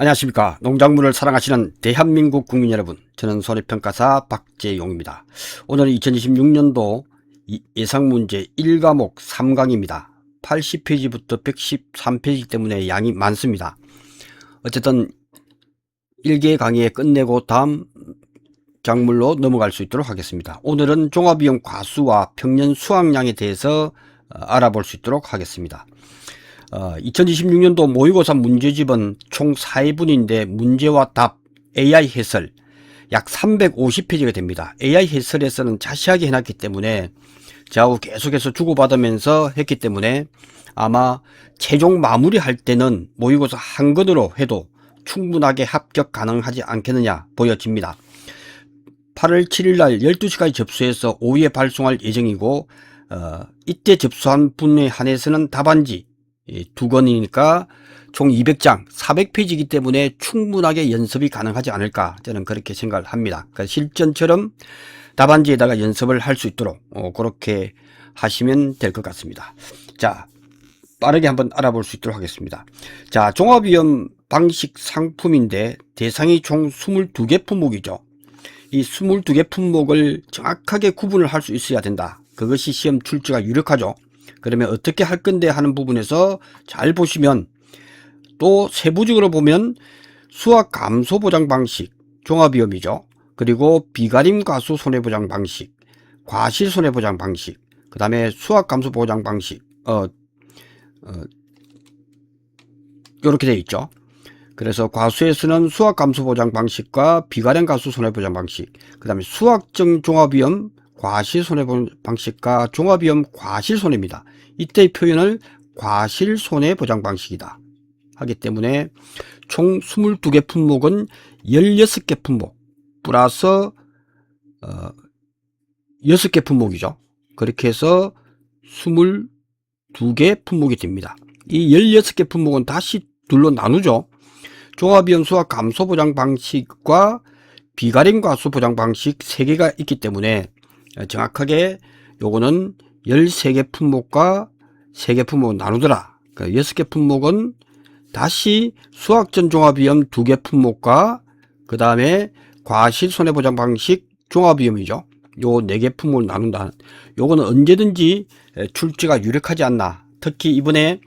안녕하십니까. 농작물을 사랑하시는 대한민국 국민 여러분, 저는 손해평가사 박재용입니다. 오늘은 2026년도 예상문제 1과목 3강입니다. 80페이지부터 113페이지 때문에 양이 많습니다. 어쨌든 1개 강의에 끝내고 다음 작물로 넘어갈 수 있도록 하겠습니다. 오늘은 종합비용 과수와 평년 수확량에 대해서 알아볼 수 있도록 하겠습니다. 2026년도 모의고사 문제집은 총 4회분인데 문제와 답, AI 해설 약 350페이지가 됩니다. AI 해설에서는 자세하게 해놨기 때문에 저하고 계속해서 주고받으면서 했기 때문에 아마 최종 마무리할 때는 모의고사 한 건으로 해도 충분하게 합격 가능하지 않겠느냐 보여집니다. 8월 7일날 12시까지 접수해서 오후에 발송할 예정이고 이때 접수한 분에 한해서는 답안지 2권이니까 총 200장 400페이지이기 때문에 충분하게 연습이 가능하지 않을까 저는 그렇게 생각을 합니다. 그러니까 실전처럼 답안지에다가 연습을 할 수 있도록 그렇게 하시면 될 것 같습니다. 자, 빠르게 한번 알아볼 수 있도록 하겠습니다. 자, 종합위험 방식 상품인데 대상이 총 22개 품목이죠. 이 22개 품목을 정확하게 구분을 할 수 있어야 된다. 그것이 시험 출제가 유력하죠. 그러면 어떻게 할 건데 하는 부분에서 잘 보시면 또 세부적으로 보면 수학 감소 보장 방식, 종합위험이죠. 그리고 비가림 과수 손해보장 방식, 과실 손해보장 방식, 그 다음에 수학 감소 보장 방식, 이렇게 되어 있죠. 그래서 과수에서는 수학 감소 보장 방식과 비가림 과수 손해보장 방식, 그 다음에 수학적 종합위험 과실 손해보장 방식과 종합위험 과실 손해입니다. 이때의 표현을 과실 손해보장 방식이다 하기 때문에 총 22개 품목은 16개 품목 플러스 6개 품목이죠. 그렇게 해서 22개 품목이 됩니다. 이 16개 품목은 다시 둘로 나누죠. 종합위험 수학 감소 보장 방식과 비가림 과수 보장 방식 3개가 있기 때문에 정확하게 요거는 13개 품목과 3개 품목을 나누더라. 그러니까 6개 품목은 다시 수학전 종합위험 2개 품목과 그 다음에 과실 손해보장 방식 종합위험이죠. 요 4개 품목을 나눈다. 요거는 언제든지 출제가 유력하지 않나. 특히 이번에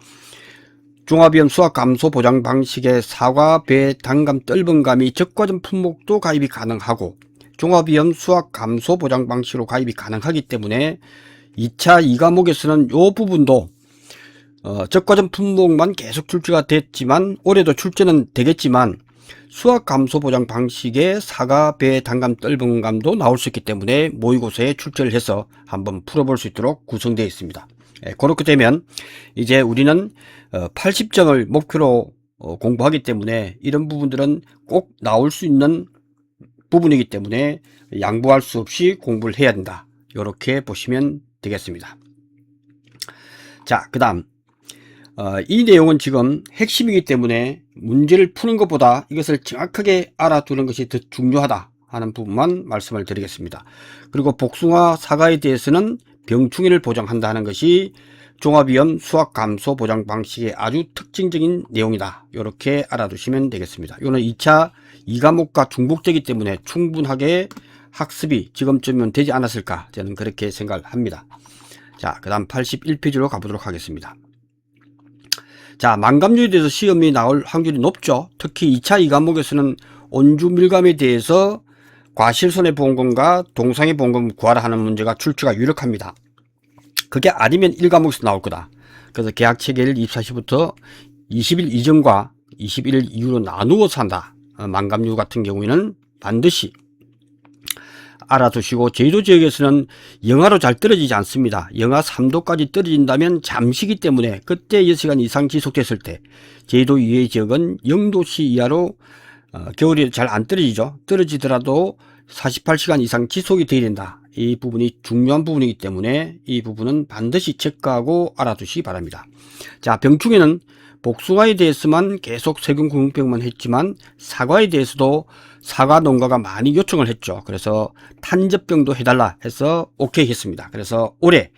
종합위험 수학 감소 보장 방식의 사과, 배, 단감, 떫은감이 적과점 품목도 가입이 가능하고 종합위험 수학 감소 보장 방식으로 가입이 가능하기 때문에 2차 2과목에서는 이 부분도 적과점 품목만 계속 출제가 됐지만 올해도 출제는 되겠지만 수학 감소 보장 방식의 사과, 배, 단감, 떫은감도 나올 수 있기 때문에 모의고사에 출제를 해서 한번 풀어볼 수 있도록 구성되어 있습니다. 그렇게 되면 이제 우리는 80점을 목표로 공부하기 때문에 이런 부분들은 꼭 나올 수 있는 부분이기 때문에 양보할 수 없이 공부를 해야 된다. 이렇게 보시면 되겠습니다. 자, 그 다음 이 내용은 지금 핵심이기 때문에 문제를 푸는 것보다 이것을 정확하게 알아두는 것이 더 중요하다 하는 부분만 말씀을 드리겠습니다. 그리고 복숭아, 사과에 대해서는 병충해를 보장한다 하는 것이 종합위험 수학 감소 보장 방식의 아주 특징적인 내용이다. 이렇게 알아두시면 되겠습니다. 이거는 2차 2과목과 중복되기 때문에 충분하게 학습이 지금쯤이면 되지 않았을까 저는 그렇게 생각을 합니다. 자, 그 다음 81페이지로 가보도록 하겠습니다. 자, 만감류에 대해서 시험이 나올 확률이 높죠. 특히 2차 2과목에서는 온주밀감에 대해서 과실손해보험금과 동상해보험금 구하라 하는 문제가 출제가 유력합니다. 그게 아니면 1과목에서 나올 거다. 그래서 계약체계를 24시부터 20일 이전과 21일 이후로 나누어서 한다. 만감류 같은 경우에는 반드시 알아두시고 제주도 지역에서는 영하로 잘 떨어지지 않습니다. 영하 3도까지 떨어진다면 잠시기 때문에 그때 6시간 이상 지속됐을 때 제주도 이외의 지역은 0도씨 이하로 겨울에 잘 안 떨어지죠. 떨어지더라도 48시간 이상 지속이 돼야 된다. 이 부분이 중요한 부분이기 때문에 이 부분은 반드시 체크하고 알아두시기 바랍니다. 자, 병충해는 복숭아에 대해서만 계속 세균구멍병만 했지만 사과에 대해서도 사과 농가가 많이 요청을 했죠. 그래서 탄저병도 해달라 해서 오케이 했습니다. 그래서 올해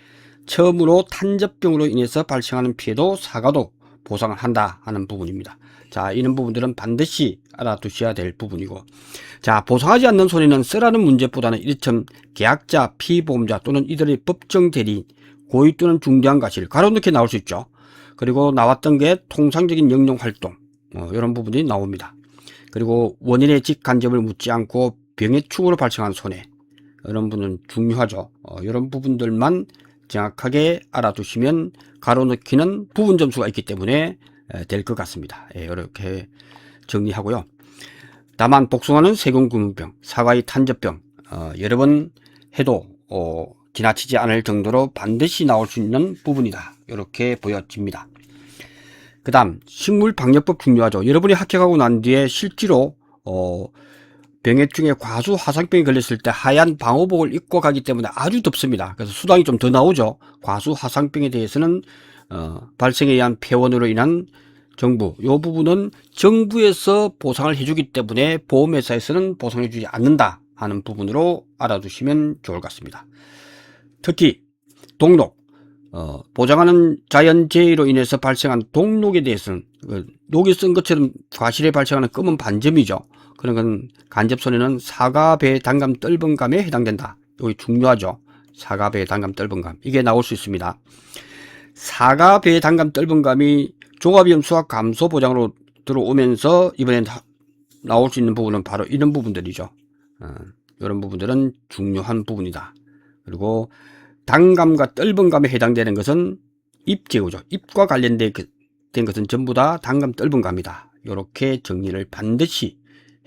처음으로 탄저병으로 인해서 발생하는 피해도 사과도 보상을 한다 하는 부분입니다. 자, 이런 부분들은 반드시 알아두셔야 될 부분이고, 자, 보상하지 않는 손해는 쓰라는 문제보다는 이처럼 계약자, 피보험자 또는 이들의 법정 대리인, 고의 또는 중대한 과실, 가로넣게 나올 수 있죠. 그리고 나왔던 게 통상적인 영영 활동, 이런 부분이 나옵니다. 그리고 원인의 직간접을 묻지 않고 병의 축으로 발생한 손해, 이런 부분은 중요하죠. 이런 부분들만 정확하게 알아두시면 가로넣기는 부분 점수가 있기 때문에 될 것 같습니다. 이렇게 정리하고요. 다만 복숭아는 세균금융병, 사과의 탄저병, 여러 번 해도 지나치지 않을 정도로 반드시 나올 수 있는 부분이다. 이렇게 보여집니다. 그 다음 식물방역법 중요하죠. 여러분이 합격하고 난 뒤에 실제로 병역 중에 과수 화상병이 걸렸을 때 하얀 방호복을 입고 가기 때문에 아주 덥습니다. 그래서 수당이 좀 더 나오죠. 과수 화상병에 대해서는 발생에 의한 폐원으로 인한 정부, 이 부분은 정부에서 보상을 해주기 때문에 보험회사에서는 보상해 주지 않는다 하는 부분으로 알아두시면 좋을 것 같습니다. 특히 동록, 보장하는 자연재해로 인해서 발생한 동록에 대해서는 녹이 쓴 것처럼 과실에 발생하는 검은 반점이죠. 그런 건 간접손해는 사과, 배, 단감, 떫은감에 해당된다. 여기 중요하죠. 사과, 배, 단감, 떫은감, 이게 나올 수 있습니다. 사과, 배, 단감, 떫은감이 종합위험 수학 감소 보장으로 들어오면서 이번엔 나올 수 있는 부분은 바로 이런 부분들이죠. 이런 부분들은 중요한 부분이다. 그리고 단감과 떫은감에 해당되는 것은 잎제거죠. 잎과 관련된 것은 전부 다 단감, 떫은감이다. 이렇게 정리를 반드시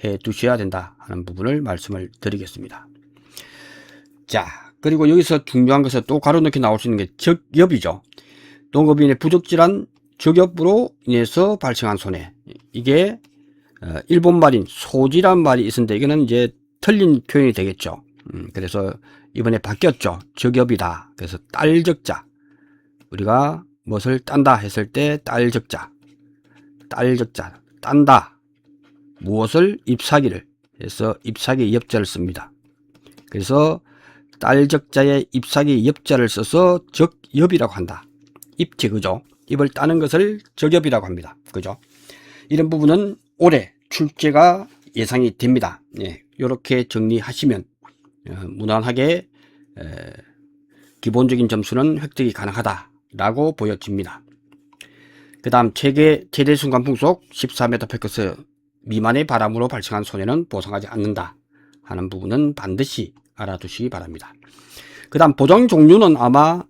해 두셔야 된다 하는 부분을 말씀을 드리겠습니다. 자, 그리고 여기서 중요한 것은 또 가로넣기 나올 수 있는 게 적엽이죠. 농업인의 부적절한 적엽으로 인해서 발생한 손해. 이게 일본 말인 소지란 말이 있었는데 이거는 이제 틀린 표현이 되겠죠. 그래서 이번에 바뀌었죠. 적엽이다. 그래서 딸적자, 우리가 무엇을 딴다 했을 때 딸적자, 딴다, 무엇을, 잎사귀를 해서 잎사귀 엽자를 씁니다. 그래서 딸적자에 잎사귀 엽자를 써서 적엽이라고 한다. 잎제거죠. 잎을 따는 것을 적엽이라고 합니다. 그죠? 이런 부분은 올해 출제가 예상이 됩니다. 예, 이렇게 정리하시면 무난하게 기본적인 점수는 획득이 가능하다라고 보여집니다. 그 다음 최대 순간풍속 14m/s 미만의 바람으로 발생한 손해는 보상하지 않는다 하는 부분은 반드시 알아두시기 바랍니다. 그 다음 보장 종류는 아마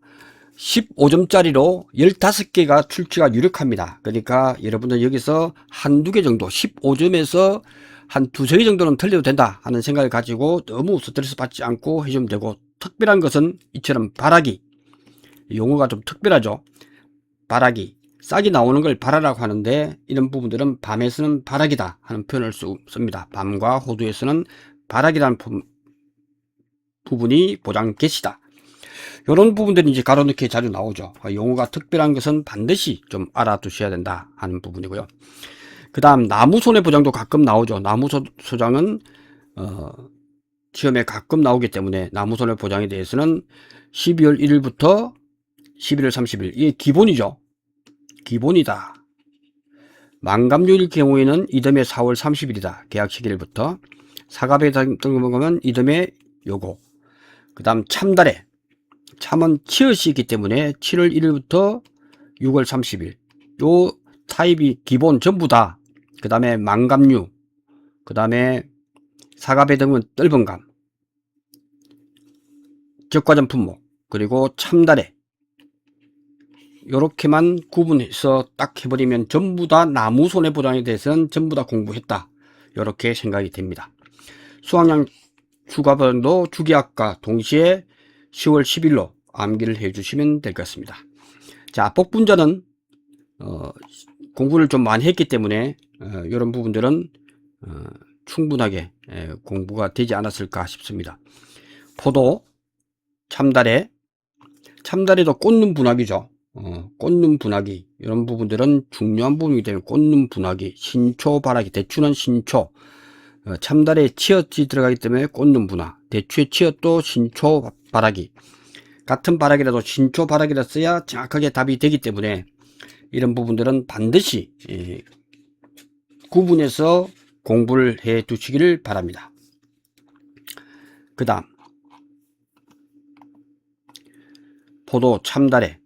15점짜리로 15개가 출제가 유력합니다. 그러니까 여러분들 여기서 한두 개 정도, 15점에서 한 두세 개 정도는 틀려도 된다 하는 생각을 가지고 너무 스트레스 받지 않고 해주면 되고, 특별한 것은 이처럼 바라기, 용어가 좀 특별하죠. 바라기, 싹이 나오는 걸 바라라고 하는데 이런 부분들은 밤에서는 바라기다 하는 표현을 씁니다. 밤과 호두에서는 바라기라는 부분이 보장 개시다. 이런 부분들이 이제 가로넣기에 자주 나오죠. 용어가 특별한 것은 반드시 좀 알아두셔야 된다 하는 부분이고요. 그 다음 나무 손해보장도 가끔 나오죠. 나무 소장은 시험에 가끔 나오기 때문에 나무 손해보장에 대해서는 12월 1일부터 11월 30일, 이게 기본이죠. 기본이다. 만감류일 경우에는 이듬해 4월 30일이다. 계약 시기일부터. 사과배 등을 먹으면 이듬해 요거. 그 다음 참다래. 참은 치엇이기 때문에 7월 1일부터 6월 30일. 요 타입이 기본 전부 다. 그 다음에 만감류. 그 다음에 사과배 등은 떫은감. 적과점 품목. 그리고 참다래. 요렇게만 구분해서 딱 해버리면 전부 다 나무 손해보장에 대해서는 전부 다 공부했다. 요렇게 생각이 됩니다. 수확량 추가보장도 주기학과 동시에 10월 10일로 암기를 해주시면 될 것 같습니다. 자, 복분자는 공부를 좀 많이 했기 때문에 이런 부분들은 충분하게 공부가 되지 않았을까 싶습니다. 포도, 참다래, 참다래도 꽂는 분화기죠. 꽂는 분화기, 이런 부분들은 중요한 부분이기 때문에 꽂는 분화기, 신초, 바라기, 대추는 신초, 참다래에 치엇이 들어가기 때문에 꽂는 분화, 대추의 치엇도 신초, 바라기, 같은 바라기라도 신초, 바라기라 써야 정확하게 답이 되기 때문에 이런 부분들은 반드시 구분해서 공부를 해 두시기를 바랍니다. 그 다음 포도, 참다래,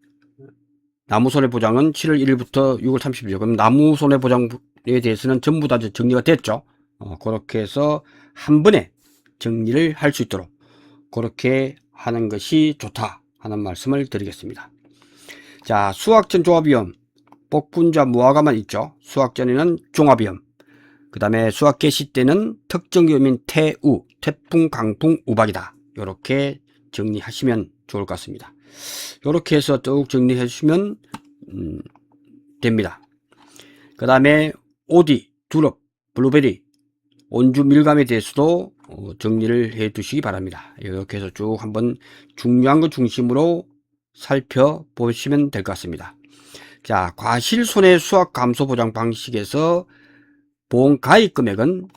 나무손해보장은 7월 1일부터 6월 30일. 그럼 나무손해보장에 대해서는 전부 다 정리가 됐죠. 그렇게 해서 한 번에 정리를 할 수 있도록 그렇게 하는 것이 좋다 하는 말씀을 드리겠습니다. 자, 수확전 종합위험, 복분자 무화과만 있죠. 수확전에는 종합위험, 그 다음에 수확 개시 때는 특정 위험인 태우, 태풍, 강풍, 우박이다. 이렇게 정리하시면 좋을 것 같습니다. 이렇게 해서 쭉 정리해 주시면 됩니다. 그 다음에 오디, 두릅, 블루베리, 온주 밀감에 대해서도 정리를 해 두시기 바랍니다. 이렇게 해서 쭉 한번 중요한 것 중심으로 살펴보시면 될 것 같습니다. 자, 과실손해 수확 감소 보장 방식에서 보험 가입 금액은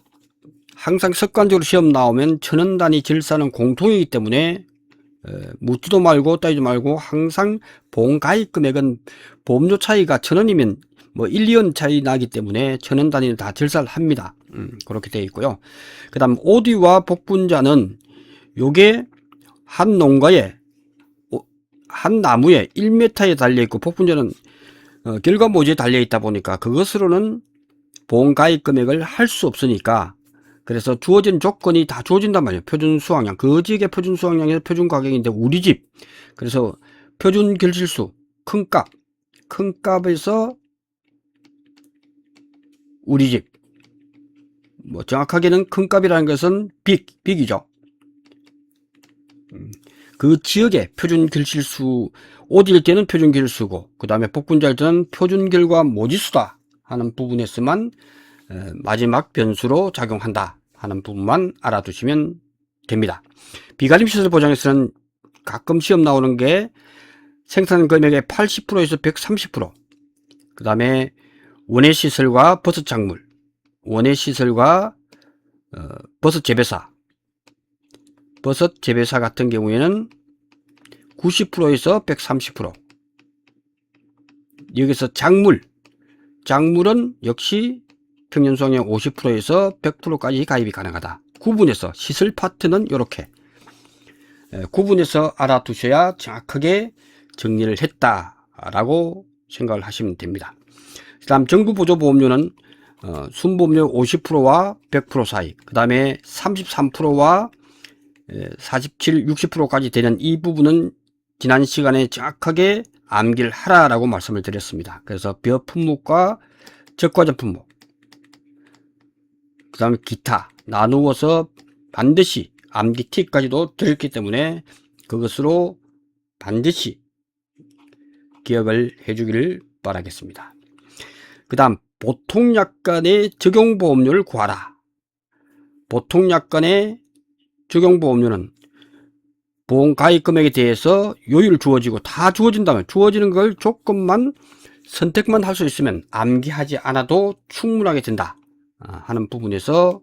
항상 습관적으로 시험 나오면 1000원 단위 질사는 공통이기 때문에 묻지도 말고 따지도 말고 항상 보험 가입 금액은 보험료 차이가 1000원이면 뭐 1, 2원 차이 나기 때문에 1000원 단위는 다 질사를 합니다. 그렇게 되어 있고요. 그 다음 오디와 복분자는 요게 한 농가에 한 나무에 1m에 달려있고 복분자는 결과모지에 달려있다 보니까 그것으로는 보험 가입 금액을 할 수 없으니까, 그래서 주어진 조건이 다 주어진단 말이에요. 표준 수확량, 그 지역의 표준 수확량에서 표준 가격인데 우리 집, 그래서 표준 결실수 큰 값에서 우리 집, 뭐 정확하게는 큰 값이라는 것은 빅이죠. 그 지역의 표준 결실수, 오디일 때는 표준 결실수고, 그 다음에 복분자일 때는 표준 결과 모지수다 하는 부분에서만 마지막 변수로 작용한다 하는 부분만 알아두시면 됩니다. 비가림 시설 보장에서는 가끔 시험 나오는 게 생산 금액의 80%에서 130%, 그 다음에 원예 시설과 버섯 작물, 원예 시설과 버섯 재배사 같은 경우에는 90%에서 130%. 여기서 작물은 역시 평년 수확량 50%에서 100%까지 가입이 가능하다. 구분해서 시설 파트는 이렇게 구분해서 알아두셔야 정확하게 정리를 했다라고 생각을 하시면 됩니다. 그 다음 정부보조보험료는 순보험료 50%와 100% 사이, 그 다음에 33%와 47, 60%까지 되는 이 부분은 지난 시간에 정확하게 암기를 하라라고 말씀을 드렸습니다. 그래서 벼품목과 적과전 품목, 그 다음에 기타 나누어서 반드시 암기 팁까지도 드렸기 때문에 그것으로 반드시 기억을 해주기를 바라겠습니다. 그 다음 보통약관의 적용보험료를 구하라. 보통약관의 적용보험료는 보험 가입 금액에 대해서 요율 주어지고 다 주어진다면 주어지는 걸 조금만 선택만 할 수 있으면 암기하지 않아도 충분하게 된다 하는 부분에서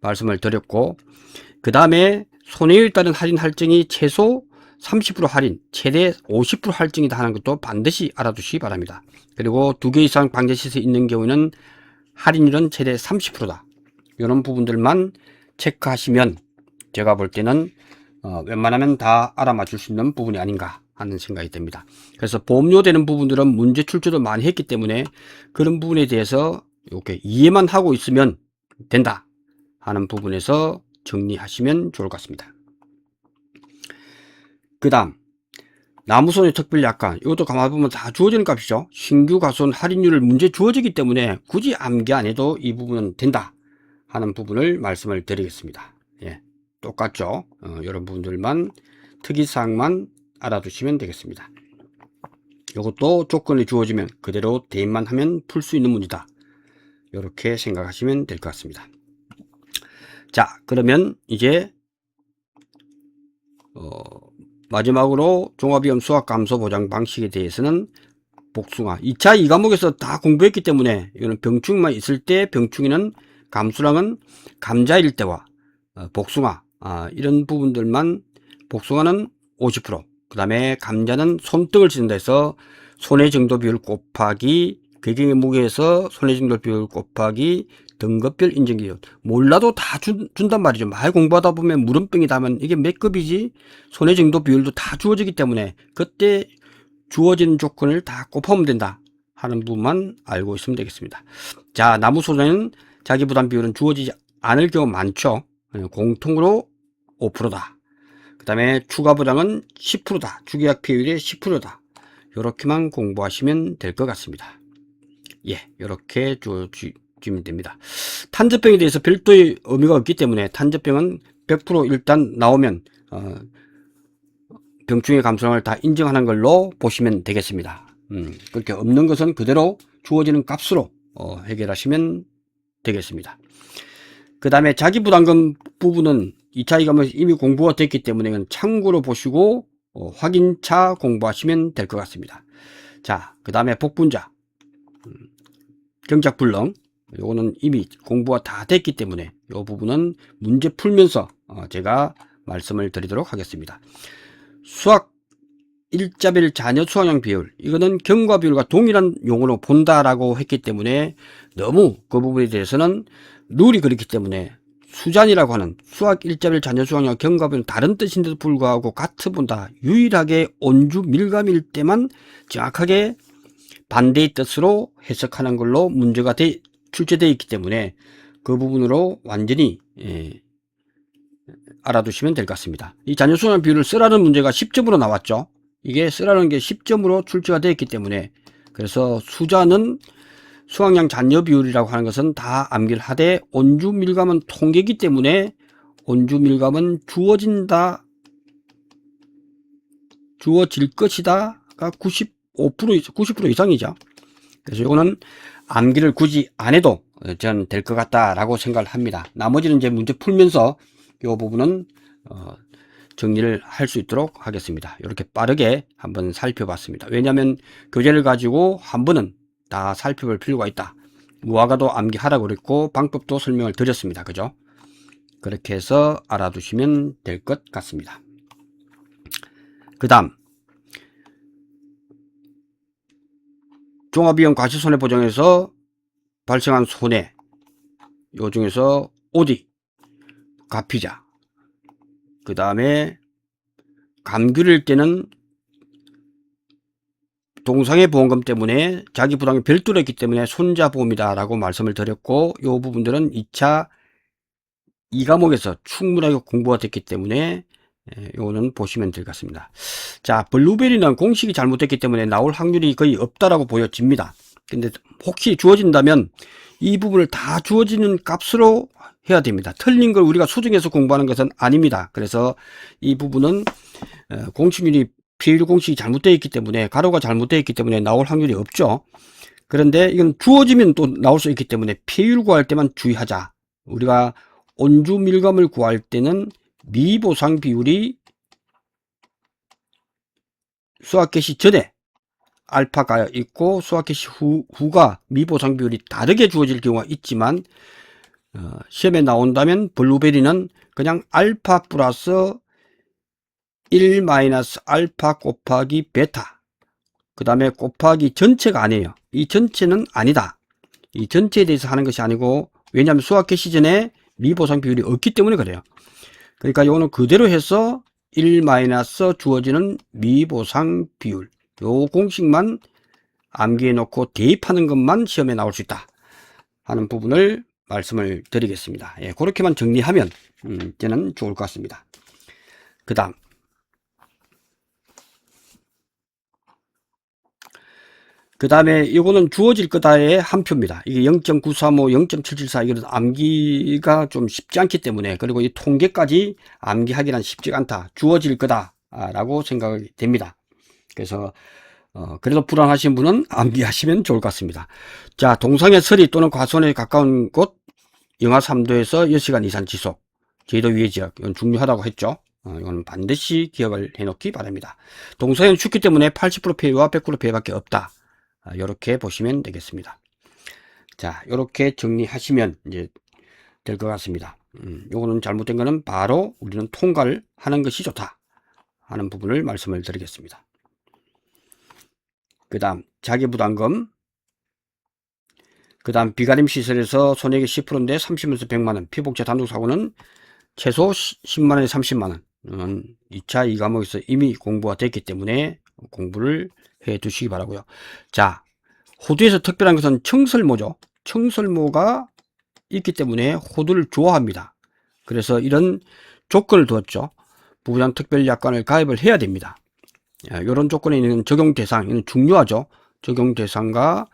말씀을 드렸고, 그 다음에 손해에 따른 할인 할증이 최소 30% 할인, 최대 50% 할증이다 하는 것도 반드시 알아두시기 바랍니다. 그리고 2개 이상 방제시설이 있는 경우에는 할인율은 최대 30%다. 이런 부분들만 체크하시면 제가 볼 때는 웬만하면 다 알아맞힐 수 있는 부분이 아닌가 하는 생각이 듭니다. 그래서 보험료 되는 부분들은 문제 출제도 많이 했기 때문에 그런 부분에 대해서 이렇게 이해만 하고 있으면 된다 하는 부분에서 정리하시면 좋을 것 같습니다. 그 다음 나무손해 특별약관, 이것도 가만히 보면 다 주어지는 값이죠. 신규 가손 할인율을 문제 주어지기 때문에 굳이 암기 안 해도 이 부분은 된다 하는 부분을 말씀을 드리겠습니다. 예, 똑같죠. 이런 부분들만 특이사항만 알아두시면 되겠습니다. 이것도 조건이 주어지면 그대로 대입만 하면 풀 수 있는 문제다, 이렇게 생각하시면 될 것 같습니다. 자, 그러면 이제 마지막으로 종합위험 수확 감소 보장 방식에 대해서는 복숭아 2차 2과목에서 다 공부했기 때문에 이거는 병충만 있을 때 병충이는 감수량은 감자일 때와 복숭아 이런 부분들만, 복숭아는 50%, 그 다음에 감자는 손등을 치는다 해서 손해 정도 비율 곱하기 계경의 무게에서 손해증돌 비율 곱하기 등급별 인정기준. 몰라도 다 준단 말이죠. 많이 공부하다 보면 물음병이 다면 이게 몇 급이지? 손해증도 비율도 다 주어지기 때문에 그때 주어지는 조건을 다 곱하면 된다 하는 부분만 알고 있으면 되겠습니다. 자, 나무손해는 자기부담 비율은 주어지지 않을 경우 많죠. 공통으로 5%다. 그 다음에 추가보장은 10%다. 주계약 폐율의 10%다. 이렇게만 공부하시면 될 것 같습니다. 예, 이렇게 주면 됩니다. 탄저병에 대해서 별도의 의미가 없기 때문에 탄저병은 100% 일단 나오면 병충해 감소량을 다 인정하는 걸로 보시면 되겠습니다. 그렇게 없는 것은 그대로 주어지는 값으로 해결하시면 되겠습니다. 그 다음에 자기부담금 부분은 2차 이감은 이미 공부가 됐기 때문에 이건 참고로 보시고 확인차 공부하시면 될 것 같습니다. 자, 그 다음에 복분자, 경작불능, 요거는 이미 공부가 다 됐기 때문에 이 부분은 문제 풀면서 제가 말씀을 드리도록 하겠습니다. 수학 일자별 자녀 수학량 비율, 이거는 경과 비율과 동일한 용어로 본다라고 했기 때문에 너무 그 부분에 대해서는 룰이 그렇기 때문에 수잔이라고 하는 수학 일자별 자녀 수학량 경과 비율은 다른 뜻인데도 불구하고 같이 본다. 유일하게 온주 밀감일 때만 정확하게 반대의 뜻으로 해석하는 걸로 문제가 출제되어 있기 때문에 그 부분으로 완전히 알아두시면 될 것 같습니다. 이 자녀 수학량 비율을 쓰라는 문제가 10점으로 나왔죠. 이게 쓰라는 게 10점으로 출제가 되어 있기 때문에 그래서 수자는 수학량 잔여 비율이라고 하는 것은 다 암기를 하되 온주 밀감은 통계이기 때문에 온주 밀감은 주어질 것이다가 90% 이상이죠. 그래서 이거는 암기를 굳이 안 해도 전 될 것 같다라고 생각을 합니다. 나머지는 이제 문제 풀면서 이 부분은 정리를 할 수 있도록 하겠습니다. 이렇게 빠르게 한번 살펴봤습니다. 왜냐하면 교재를 가지고 한 번은 다 살펴볼 필요가 있다. 무화과도 암기하라고 그랬고 방법도 설명을 드렸습니다. 그죠? 그렇게 해서 알아두시면 될 것 같습니다. 그 다음 종합위험 과실손해보장에서 발생한 손해, 요 중에서 OD, 가피자, 그 다음에 감귤일 때는 동상의 보험금 때문에 자기 부담이 별도로 있기 때문에 손자보험이다 라고 말씀을 드렸고, 이 부분들은 2차 2과목에서 충분하게 공부가 됐기 때문에 요거는 보시면 될 것 같습니다. 자, 블루베리는 공식이 잘못됐기 때문에 나올 확률이 거의 없다라고 보여집니다. 근데 혹시 주어진다면 이 부분을 다 주어지는 값으로 해야 됩니다. 틀린 걸 우리가 수정해서 공부하는 것은 아닙니다. 그래서 이 부분은 공식률이 비율 공식이 잘못되어 있기 때문에 가로가 잘못되어 있기 때문에 나올 확률이 없죠. 그런데 이건 주어지면 또 나올 수 있기 때문에 비율 구할 때만 주의하자. 우리가 온주 밀감을 구할 때는 미보상 비율이 수학 개시 전에 알파가 있고 수학 개시 후가 미보상 비율이 다르게 주어질 경우가 있지만 시험에 나온다면 블루베리는 그냥 알파 플러스 1 마이너스 알파 곱하기 베타, 그 다음에 곱하기 전체가 아니에요. 이 전체는 아니다. 이 전체에 대해서 하는 것이 아니고, 왜냐하면 수학 개시 전에 미보상 비율이 없기 때문에 그래요. 그러니까 이거는 그대로 해서 1 마이너스 주어지는 미보상 비율, 요 공식만 암기해 놓고 대입하는 것만 시험에 나올 수 있다 하는 부분을 말씀을 드리겠습니다. 예, 그렇게만 정리하면 저는 좋을 것 같습니다. 그 다음 이거는 주어질 거다의 한 표입니다. 이게 0.935, 0.774 이거는 암기가 좀 쉽지 않기 때문에, 그리고 이 통계까지 암기하기는 쉽지 않다. 주어질 거다 라고 생각이 됩니다. 그래서 그래도 불안하신 분은 암기하시면 좋을 것 같습니다. 자, 동상의 서리 또는 과수원에 가까운 곳 영하 3도에서 6시간 이상 지속, 제도 위의 지역, 이건 중요하다고 했죠. 이건 반드시 기억을 해놓기 바랍니다. 동상은 춥기 때문에 80% 피해와 100% 피해밖에 없다. 이렇게 보시면 되겠습니다. 자, 이렇게 정리하시면 이제 될 것 같습니다. 요거는 잘못된 거는 바로 우리는 통과를 하는 것이 좋다 하는 부분을 말씀을 드리겠습니다. 그 다음 자기부담금 그 다음 비가림 시설에서 손해액이 10%인데 30에서 100만원, 피복제 단독 사고는 최소 10만원에 30만원. 2차 2과목에서 이미 공부가 됐기 때문에 공부를 해 두시기 바라고요. 자, 호두에서 특별한 것은 청설모죠. 청설모가 있기 때문에 호두를 좋아합니다. 그래서 이런 조건을 두었죠. 부부장 특별약관을 가입을 해야 됩니다. 이런 조건에 있는 적용 대상, 이는 중요하죠. 적용 대상과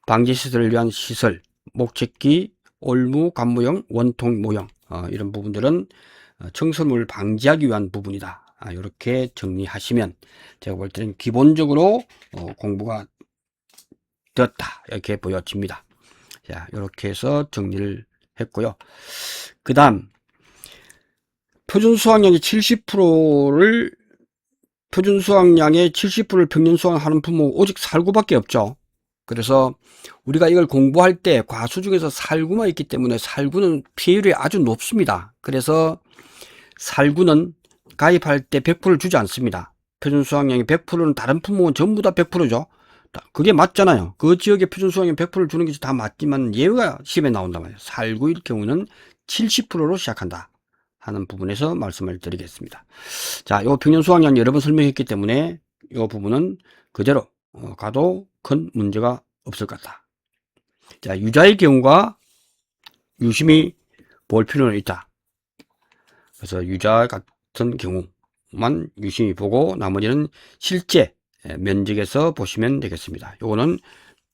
방지시설을 위한 시설, 목적기, 올무, 간무형, 원통 모형, 이런 부분들은 청설모를 방지하기 위한 부분이다. 이렇게 정리하시면 제가 볼 때는 기본적으로 공부가 되었다, 이렇게 보여집니다. 자, 이렇게 해서 정리를 했고요. 그 다음 표준 수확량의 70%를 표준 수확량의 70%를 평년 수확하는 품목 오직 살구밖에 없죠. 그래서 우리가 이걸 공부할 때 과수 중에서 살구만 있기 때문에 살구는 피해율이 아주 높습니다. 그래서 살구는 가입할 때 100%를 주지 않습니다. 표준 수확량이 100%는 다른 품목은 전부 다 100%죠. 그게 맞잖아요. 그 지역의 표준 수확량 100%를 주는 것이 다 맞지만 예외가 시험에 나온단 말이에요. 살구일 경우는 70%로 시작한다 하는 부분에서 말씀을 드리겠습니다. 자, 요 평년 수확량 여러 번 설명했기 때문에 이 부분은 그대로 가도 큰 문제가 없을 것 같다. 자, 유자의 경우가 유심히 볼 필요는 있다. 그래서 유자 같은 경우만 유심히 보고 나머지는 실제 면적에서 보시면 되겠습니다. 요거는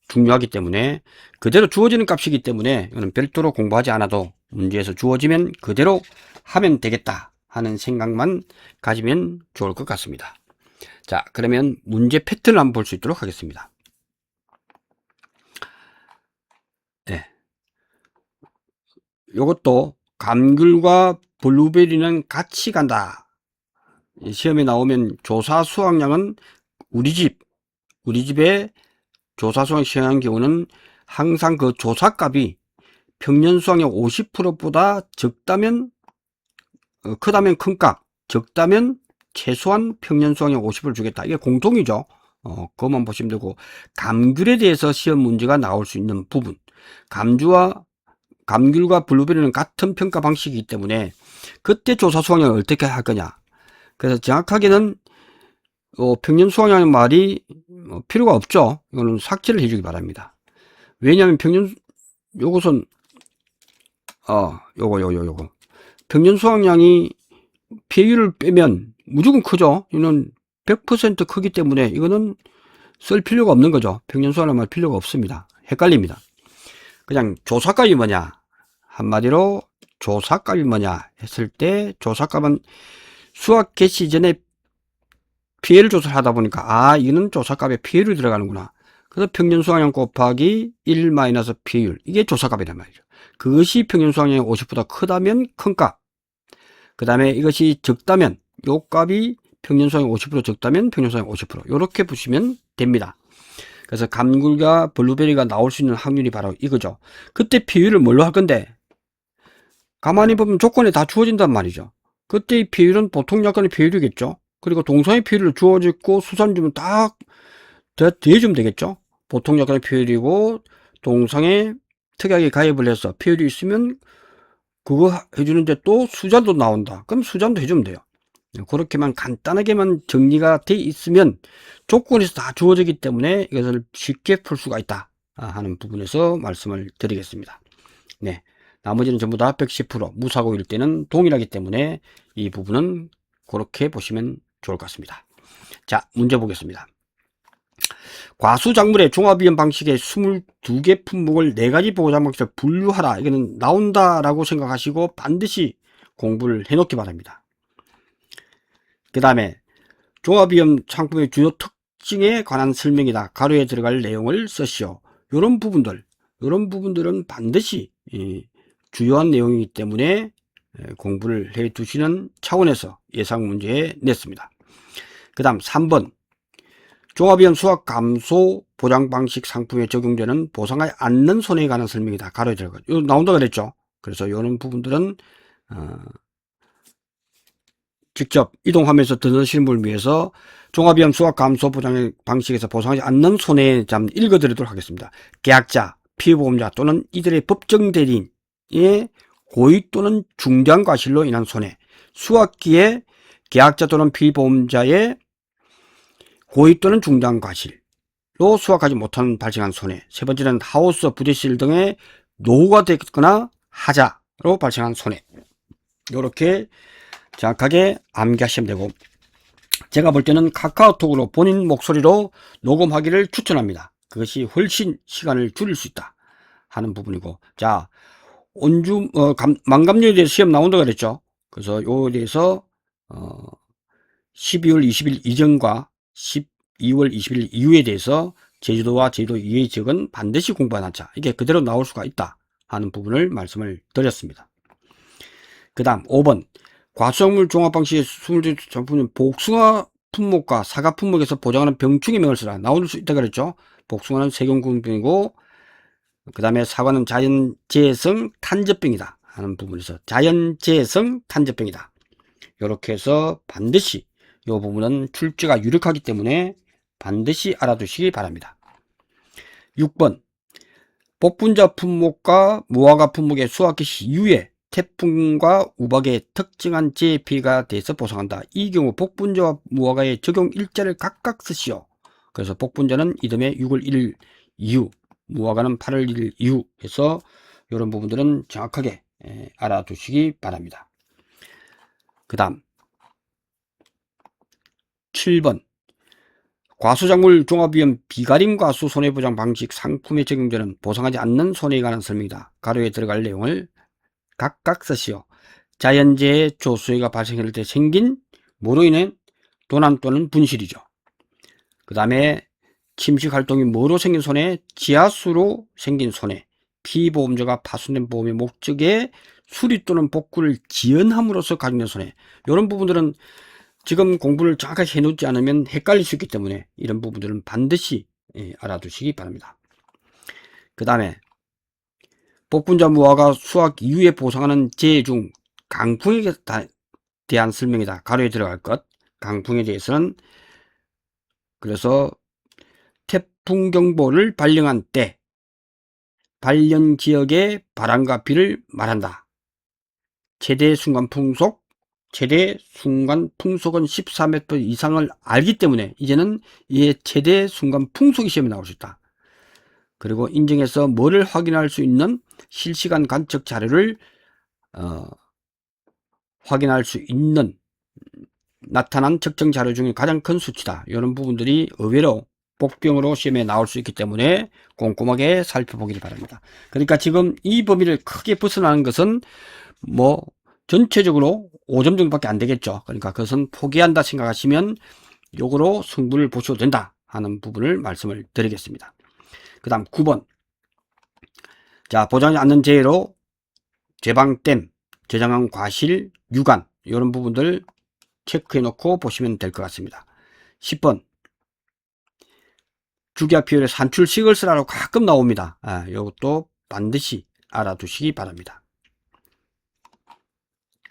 중요하기 때문에 그대로 주어지는 값이기 때문에 이거는 별도로 공부하지 않아도 문제에서 주어지면 그대로 하면 되겠다 하는 생각만 가지면 좋을 것 같습니다. 자, 그러면 문제 패턴을 한번 볼 수 있도록 하겠습니다. 네. 요것도 감귤과 블루베리는 같이 간다. 시험에 나오면 조사 수확량은 우리 집의 조사 수확량 시행한 경우는 항상 그 조사값이 평년 수확량 50%보다 적다면 크다면 큰 값, 적다면 최소한 평년 수확량 50%를 주겠다. 이게 공통이죠. 그것만 보시면 되고, 감귤에 대해서 시험 문제가 나올 수 있는 부분, 감귤과 블루베리는 같은 평가 방식이기 때문에 그때 조사 수확량을 어떻게 할 거냐. 그래서 정확하게는 평년 수확량의 말이 필요가 없죠. 이거는 삭제를 해주기 바랍니다. 왜냐하면 요것은 요거 평년 수확량이 피해율을 빼면 무조건 크죠. 이거는 100% 크기 때문에 이거는 쓸 필요가 없는 거죠. 평년 수확량 말 필요가 없습니다. 헷갈립니다. 그냥 조사값이 뭐냐, 한마디로 조사값이 뭐냐 했을 때 조사값은 수확 개시 전에 피해를 조사를 하다 보니까 이거는 조사값에 피해율이 들어가는구나. 그래서 평년 수확량 곱하기 1 마이너스 피해율, 이게 조사값이란 말이죠. 그것이 평년 수확량이 50보다 크다면 큰 값, 그 다음에 이것이 적다면 요 값이 평년 수확량 50% 적다면 평년 수확량 50%, 이렇게 보시면 됩니다. 그래서 감귤과 블루베리가 나올 수 있는 확률이 바로 이거죠. 그때 피해율을 뭘로 할 건데, 가만히 보면 조건이 다 주어진단 말이죠. 그때 이 피해율은 보통 약관의 피해율이겠죠. 그리고 동상의 피해율을 주어지고 수산주면 다 대주면 되겠죠. 보통 약관의 피해율이고 동상에 특이하게 가입을 해서 피해율이 있으면 그거 해주는데 또 수잔도 나온다. 그럼 수잔도 해주면 돼요. 그렇게만 간단하게만 정리가 돼 있으면 조건에서 다 주어지기 때문에 이것을 쉽게 풀 수가 있다 하는 부분에서 말씀을 드리겠습니다. 네, 나머지는 전부 다 110% 무사고일 때는 동일하기 때문에 이 부분은 그렇게 보시면 좋을 것 같습니다. 자, 문제 보겠습니다. 과수작물의 종합위험 방식의 22개 품목을 4가지 보고자 방식으로 분류하라. 이거는 나온다라고 생각하시고 반드시 공부를 해놓기 바랍니다. 그 다음에 종합위험 상품의 주요 특징에 관한 설명이다. 가로에 들어갈 내용을 쓰시오. 이런 부분들은 반드시 주요한 내용이기 때문에 공부를 해 두시는 차원에서 예상 문제에 냈습니다. 그 다음 3번 종합위험 수확 감소 보장 방식 상품에 적용되는 보상하지 않는 손해에 관한 설명이다. 가로에 들어가. 이거 나온다 그랬죠. 그래서 이런 부분들은 직접 이동하면서 듣는 분을 위해서 종합위험 수확 감소 보장 방식에서 보상하지 않는 손해에 잠 읽어드리도록 하겠습니다. 계약자, 피해보험자 또는 이들의 법정 대리인의 고의 또는 중대한 과실로 인한 손해, 수확기에 계약자 또는 피보험자의 고의 또는 중대한 과실로 수확하지 못한 발생한 손해, 세 번째는 하우스, 부대실 등의 노후가 됐거나 하자로 발생한 손해. 이렇게 정확하게 암기하시면 되고, 제가 볼 때는 카카오톡으로 본인 목소리로 녹음하기를 추천합니다. 그것이 훨씬 시간을 줄일 수 있다 하는 부분이고, 자, 만감료에 대해서 시험 나온다 그랬죠. 그래서 요에 대해서 12월 20일 이전과 12월 20일 이후에 대해서 제주도와 제주도 이외의 지역은 반드시 공부하는 자, 이게 그대로 나올 수가 있다 하는 부분을 말씀을 드렸습니다. 그 다음 5번 과수작물 종합방식의 22작품은 복숭아 품목과 사과 품목에서 보장하는 병충해 명을 쓰라. 나올 수 있다 그랬죠. 복숭아는 세균군병이고 그 다음에 사과는 자연재해성 탄저병이다 하는 부분에서 자연재해성 탄저병이다. 이렇게 해서 반드시 이 부분은 출제가 유력하기 때문에 반드시 알아두시기 바랍니다. 6번 복분자 품목과 무화과 품목의 수확기 이후에 태풍과 우박의 특정한 재해 피해가 돼서 보상한다. 이 경우 복분자와 무화과의 적용 일자를 각각 쓰시오. 그래서 복분자는 이듬해 6월 1일 이후, 무화과는 8월 1일 이후 해서 이런 부분들은 정확하게 알아두시기 바랍니다. 그 다음 7번 과수작물 종합위험 비가림 과수 손해보장 방식 상품에 적용되는 보상하지 않는 손해에 관한 설명이다. 가로에 들어갈 내용을 각각 쓰시오. 자연재해 조수해가 발생할 때 생긴 뭐로 인한 도난 또는 분실이죠. 그 다음에 침식활동이 뭐로 생긴 손해? 지하수로 생긴 손해. 피보험자가 파손된 보험의 목적에 수리 또는 복구를 지연함으로써 가중된 손해. 이런 부분들은 지금 공부를 정확하게 해놓지 않으면 헷갈릴 수 있기 때문에 이런 부분들은 반드시 알아두시기 바랍니다. 그 다음에 복분자 무화과 수확 이후에 보상하는 재해 중 강풍에 대한 설명이다. 가로에 들어갈 것. 강풍에 대해서는 그래서 태풍경보를 발령한 때 발령 지역의 바람과 비를 말한다. 최대 순간 풍속은 14m 이상을 알기 때문에 이제는 이 최대 순간 풍속이 시험에 나올 수 있다. 그리고 인증해서 뭐를 확인할 수 있는 실시간 관측 자료를 확인할 수 있는 나타난 측정 자료 중에 가장 큰 수치다. 이런 부분들이 의외로 복병으로 시험에 나올 수 있기 때문에 꼼꼼하게 살펴보기를 바랍니다. 그러니까 지금 이 범위를 크게 벗어나는 것은 뭐 전체적으로 5점 정도밖에 안 되겠죠. 그러니까 그것은 포기한다 생각하시면 요거로 승부를 보셔도 된다 하는 부분을 말씀을 드리겠습니다. 그 다음 9번 자, 보장하지 않는 재해로 제방댐, 저장한 과실, 유관 이런 부분들 체크해 놓고 보시면 될 것 같습니다. 10번 주기압 효율의 산출식을 쓰라고 가끔 나옵니다. 이것도 반드시 알아두시기 바랍니다.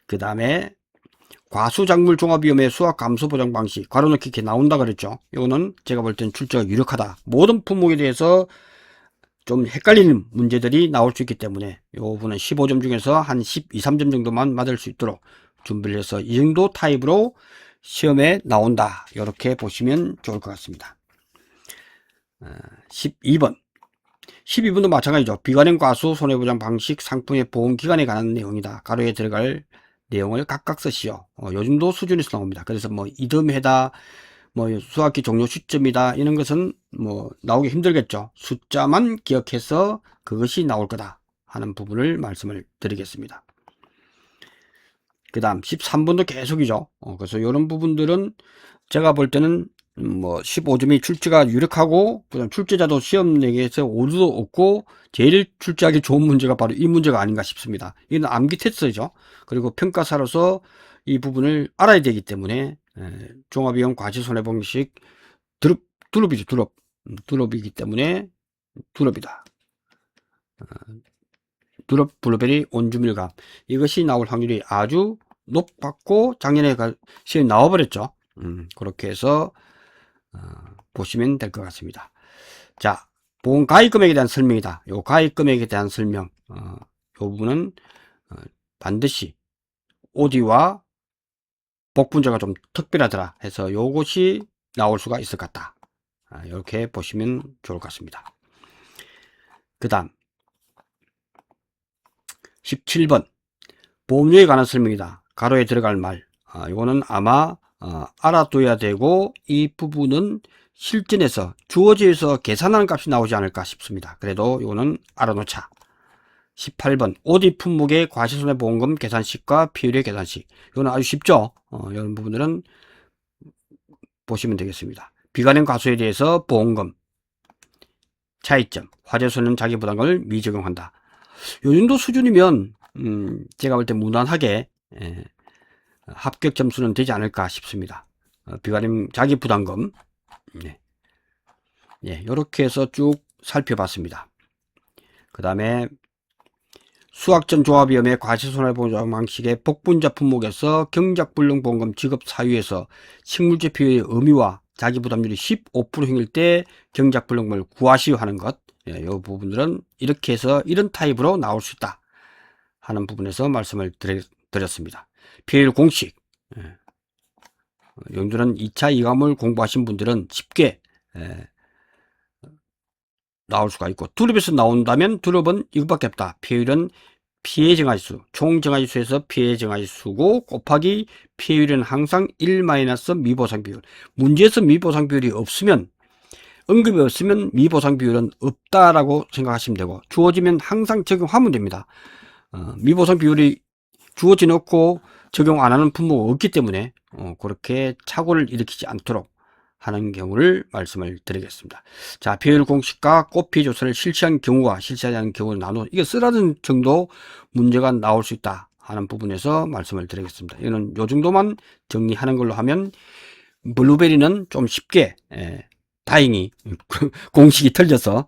그 다음에 과수작물 종합위험의 수확 감소 보장 방식 괄호넣기 이렇게 나온다 그랬죠. 이거는 제가 볼 때는 출제가 유력하다. 모든 품목에 대해서 좀 헷갈리는 문제들이 나올 수 있기 때문에 이 부분은 15점 중에서 한 12, 3점 정도만 맞을 수 있도록 준비를 해서 이 정도 타입으로 시험에 나온다. 이렇게 보시면 좋을 것 같습니다. 12번 12번도 마찬가지죠. 비관행 과수 손해보장 방식 상품의 보험기간에 관한 내용이다. 가로에 들어갈 내용을 각각 쓰시오. 요즘도 수준에서 나옵니다. 그래서 뭐 이듬해다, 뭐 수학기 종료 시점이다 이런 것은 뭐 나오기 힘들겠죠. 숫자만 기억해서 그것이 나올 거다 하는 부분을 말씀을 드리겠습니다. 그 다음 13번도 계속이죠. 그래서 이런 부분들은 제가 볼 때는 뭐 15점이 출제가 유력하고 그다음 출제자도 시험 내기에서 오류도 없고 제일 출제하기 좋은 문제가 바로 이 문제가 아닌가 싶습니다. 이건 암기 테스트죠. 그리고 평가사로서 이 부분을 알아야 되기 때문에 종합위험 과실손해방식 두릅이죠. 두릅이기 때문에 두릅이다. 두릅, 블루베리, 온주밀감 이것이 나올 확률이 아주 높았고 작년에 시험이 나와버렸죠. 그렇게 해서 보시면 될 것 같습니다. 자, 보험 가입 금액에 대한 설명이다. 요 가입 금액에 대한 설명, 요 부분은 반드시 오디와 복분자가 좀 특별하더라 해서 요것이 나올 수가 있을 것 같다. 이렇게 보시면 좋을 것 같습니다. 그 다음 17번 보험료에 관한 설명이다. 가로에 들어갈 말, 이거는 아마 알아둬야 되고, 이 부분은 실전에서 주어지에서 계산하는 값이 나오지 않을까 싶습니다. 그래도 이거는 알아놓자. 18번 오디 품목의 과시손해보험금 계산식과 비율의 계산식, 이거는 아주 쉽죠. 이런 부분들은 보시면 되겠습니다. 비관행 과소에 대해서 보험금 차이점, 화재손해는 자기부담금을 미적용한다. 요 정도 수준이면 제가 볼 때 무난하게 합격 점수는 되지 않을까 싶습니다. 비관행 자기부담금, 네. 예, 이렇게 해서 쭉 살펴봤습니다. 그 다음에 수학전 조합위험의 과시손해보장 방식의 복분자 품목에서 경작불능보험금 지급 사유에서 식물제 비율의 의미와 자기부담률이 15%일 때 경작불능금을 구하시하는 것, 이 부분들은 이렇게 해서 이런 타입으로 나올 수 있다 하는 부분에서 말씀을 드렸습니다. 비율 공식, 여러분들은 2차 이감을 공부하신 분들은 쉽게 나올 수가 있고, 두릅에서 나온다면 두릅은 이것밖에 없다. 피해율은 피해 정하지수, 총 정하지수에서 피해 정하지수고 곱하기 피해율은 항상 1 마이너스 미보상 비율. 문제에서 미보상 비율이 없으면, 언급이 없으면 미보상 비율은 없다라고 생각하시면 되고, 주어지면 항상 적용하면 됩니다. 미보상 비율이 주어지 놓고 적용 안 하는 품목은 없기 때문에 그렇게 착오를 일으키지 않도록 하는 경우를 말씀을 드리겠습니다. 자, 비율 공식과 꽃피 조사를 실시한 경우와 실시하지 않은 경우를 나누어 이게 쓰라는 정도 문제가 나올 수 있다 하는 부분에서 말씀을 드리겠습니다. 이거는 요 정도만 정리하는 걸로 하면 블루베리는 좀 쉽게 다행히 공식이 틀려서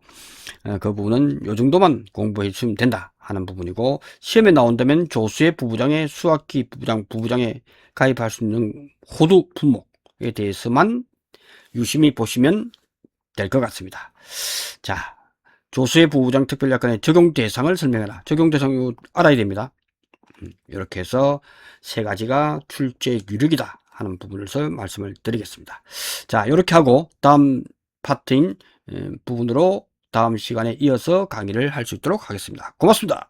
그 부분은 요 정도만 공부해 주시면 된다 하는 부분이고, 시험에 나온다면 조수의 부부장의 수학기 부부장에 가입할 수 있는 호두 품목에 대해서만 유심히 보시면 될 것 같습니다. 자, 조수의 부부장 특별약관의 적용 대상을 설명해라. 적용 대상을 알아야 됩니다. 이렇게 해서 세 가지가 출제 유력이다 하는 부분에서 말씀을 드리겠습니다. 자, 이렇게 하고 다음 파트인 부분으로 다음 시간에 이어서 강의를 할 수 있도록 하겠습니다. 고맙습니다.